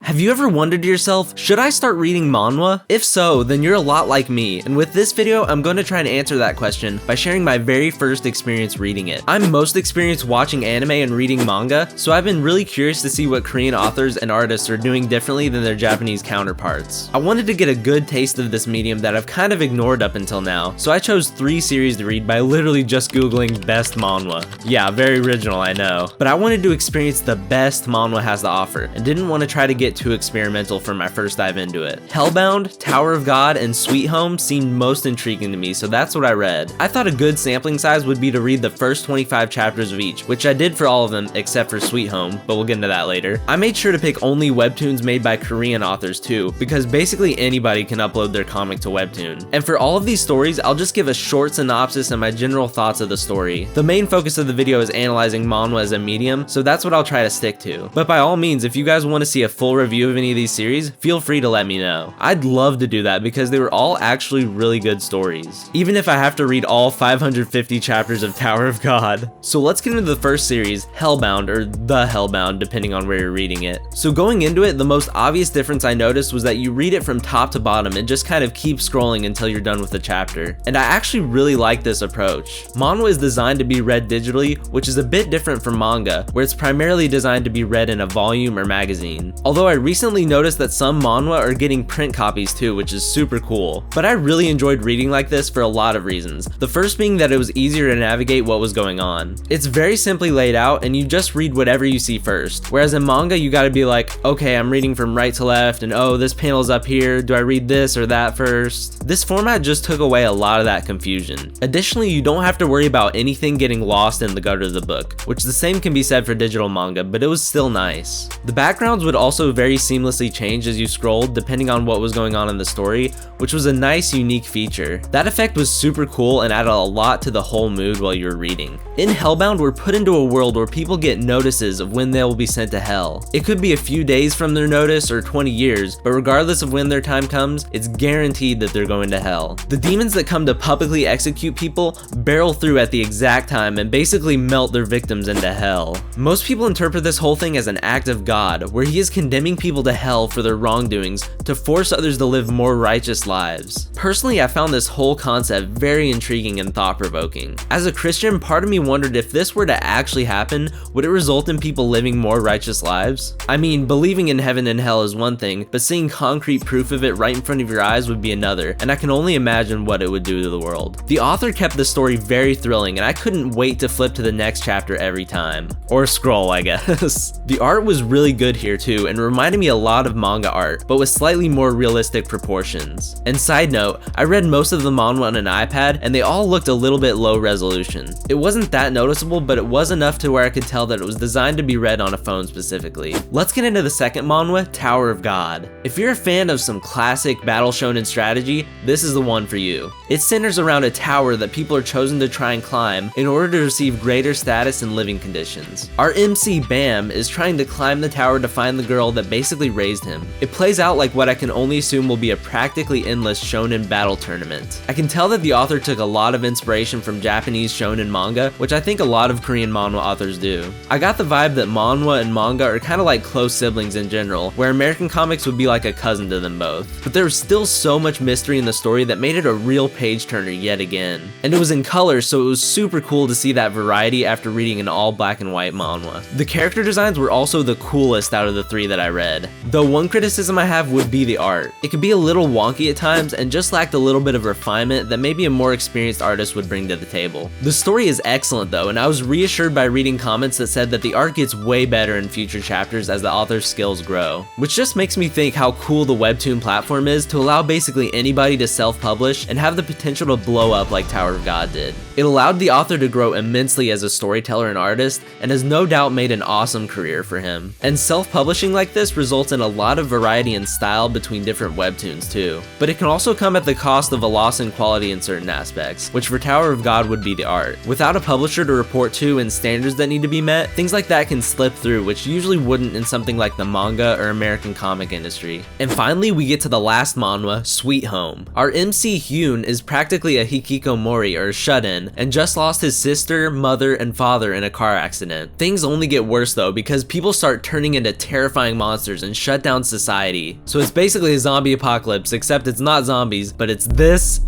Have you ever wondered to yourself, should I start reading manhwa? If so, then you're a lot like me, and with this video, I'm going to try and answer that question by sharing my very first experience reading it. I'm most experienced watching anime and reading manga, so I've been really curious to see what Korean authors and artists are doing differently than their Japanese counterparts. I wanted to get a good taste of this medium that I've kind of ignored up until now, so I chose 3 series to read by literally just googling best manhwa. Yeah, very original, I know. But I wanted to experience the best manhwa has to offer, and didn't want to try to get too experimental for my first dive into it. Hellbound, Tower of God, and Sweet Home seemed most intriguing to me, so that's what I read. I thought a good sampling size would be to read the first 25 chapters of each, which I did for all of them except for Sweet Home, but we'll get into that later. I made sure to pick only webtoons made by Korean authors too, because basically anybody can upload their comic to Webtoon. And for all of these stories, I'll just give a short synopsis and my general thoughts of the story. The main focus of the video is analyzing manhwa as a medium, so that's what I'll try to stick to. But by all means, if you guys want to see a full review of any of these series, feel free to let me know. I'd love to do that because they were all actually really good stories, even if I have to read all 550 chapters of Tower of God. So let's get into the first series, Hellbound, or The Hellbound, depending on where you're reading it. So going into it, the most obvious difference I noticed was that you read it from top to bottom and just kind of keep scrolling until you're done with the chapter. And I actually really like this approach. Manhwa is designed to be read digitally, which is a bit different from manga, where it's primarily designed to be read in a volume or magazine. Although I recently noticed that some manhwa are getting print copies too, which is super cool. But I really enjoyed reading like this for a lot of reasons. The first being that it was easier to navigate what was going on. It's very simply laid out and you just read whatever you see first. Whereas in manga, you gotta be like, okay, I'm reading from right to left and oh, this panel's up here. Do I read this or that first? This format just took away a lot of that confusion. Additionally, you don't have to worry about anything getting lost in the gut of the book, which the same can be said for digital manga, but it was still nice. The backgrounds would also very seamlessly change as you scrolled depending on what was going on in the story, which was a nice unique feature. That effect was super cool and added a lot to the whole mood while you were reading. In Hellbound, we're put into a world where people get notices of when they will be sent to hell. It could be a few days from their notice or 20 years, but regardless of when their time comes, it's guaranteed that they're going to hell. The demons that come to publicly execute people barrel through at the exact time and basically melt their victims into hell. Most people interpret this whole thing as an act of God, where he is condemning people to hell for their wrongdoings to force others to live more righteous lives. Personally, I found this whole concept very intriguing and thought-provoking. As a Christian, part of me wondered if this were to actually happen, would it result in people living more righteous lives? I mean, believing in heaven and hell is one thing, but seeing concrete proof of it right in front of your eyes would be another, and I can only imagine what it would do to the world. The author kept the story very thrilling, and I couldn't wait to flip to the next chapter every time. Or scroll, I guess. The art was really good here too, and reminded me a lot of manga art, but with slightly more realistic proportions. And side note, I read most of the manhwa on an iPad, and they all looked a little bit low resolution. It wasn't that noticeable, but it was enough to where I could tell that it was designed to be read on a phone specifically. Let's get into the second manhwa, Tower of God. If you're a fan of some classic battle shonen strategy, this is the one for you. It centers around a tower that people are chosen to try and climb in order to receive greater status and living conditions. Our MC Bam is trying to climb the tower to find the girl that basically raised him. It plays out like what I can only assume will be a practically endless shonen battle tournament. I can tell that the author took a lot of inspiration from Japanese shonen manga, which I think a lot of Korean manhwa authors do. I got the vibe that manhwa and manga are kind of like close siblings in general, where American comics would be like a cousin to them both. But there was still so much mystery in the story that made it a real page turner yet again. And it was in color, so it was super cool to see that variety after reading an all black and white manhwa. The character designs were also the coolest out of the 3 that I read. Though one criticism I have would be the art. It could be a little wonky at times and just lacked a little bit of refinement that maybe a more experienced artist would bring to the table. The story is excellent though, and I was reassured by reading comments that said that the art gets way better in future chapters as the author's skills grow. Which just makes me think how cool the Webtoon platform is to allow basically anybody to self-publish and have the potential to blow up like Tower of God did. It allowed the author to grow immensely as a storyteller and artist, and has no doubt made an awesome career for him. And self-publishing like this results in a lot of variety and style between different webtoons too. But it can also come at the cost of a loss in quality in certain aspects, which for Tower of God would be the art. Without a publisher to report to and standards that need to be met, things like that can slip through, which usually wouldn't in something like the manga or American comic industry. And finally, we get to the last manhwa, Sweet Home. Our MC Hyun is practically a hikikomori or shut-in, and just lost his sister, mother, and father in a car accident. Things only get worse though, because people start turning into terrifying monsters monsters and shut down society. So it's basically a zombie apocalypse, except it's not zombies, but it's this,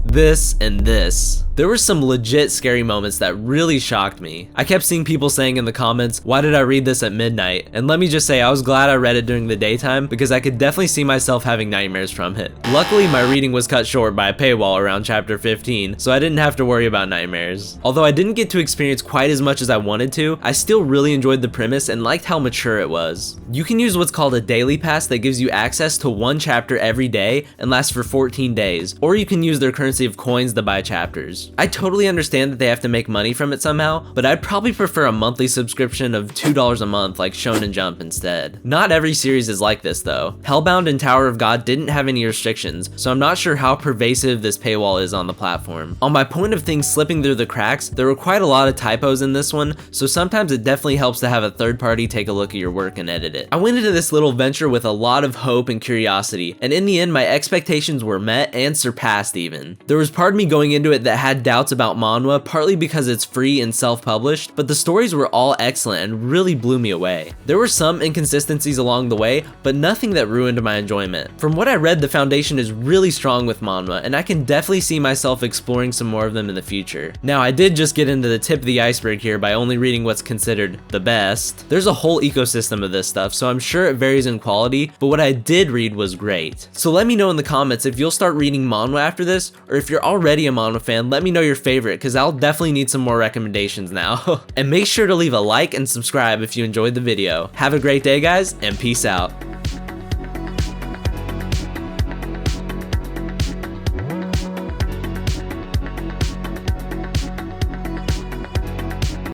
and this. There were some legit scary moments that really shocked me. I kept seeing people saying in the comments, why did I read this at midnight? And let me just say, I was glad I read it during the daytime because I could definitely see myself having nightmares from it. Luckily, my reading was cut short by a paywall around chapter 15, so I didn't have to worry about nightmares. Although I didn't get to experience quite as much as I wanted to, I still really enjoyed the premise and liked how mature it was. You can use what's called a daily pass that gives you access to one chapter every day and lasts for 14 days, or you can use their currency of coins to buy chapters. I totally understand that they have to make money from it somehow, but I'd probably prefer a monthly subscription of $2 a month like Shonen Jump instead. Not every series is like this though. Hellbound and Tower of God didn't have any restrictions, so I'm not sure how pervasive this paywall is on the platform. On my point of things slipping through the cracks, there were quite a lot of typos in this one, so sometimes it definitely helps to have a third party take a look at your work and edit it. I went into this little venture with a lot of hope and curiosity, and in the end my expectations were met and surpassed even. There was part of me going into it that had doubts about Manhwa, partly because it's free and self-published, but the stories were all excellent and really blew me away. There were some inconsistencies along the way, but nothing that ruined my enjoyment. From what I read, the foundation is really strong with Manhwa, and I can definitely see myself exploring some more of them in the future. Now, I did just get into the tip of the iceberg here by only reading what's considered the best. There's a whole ecosystem of this stuff, so I'm sure it varies in quality, but what I did read was great. So let me know in the comments if you'll start reading Manhwa after this, or if you're already a Manhwa fan, let me know your favorite, because I'll definitely need some more recommendations now. And make sure to leave a like and subscribe if you enjoyed the video. Have a great day, guys, and peace out.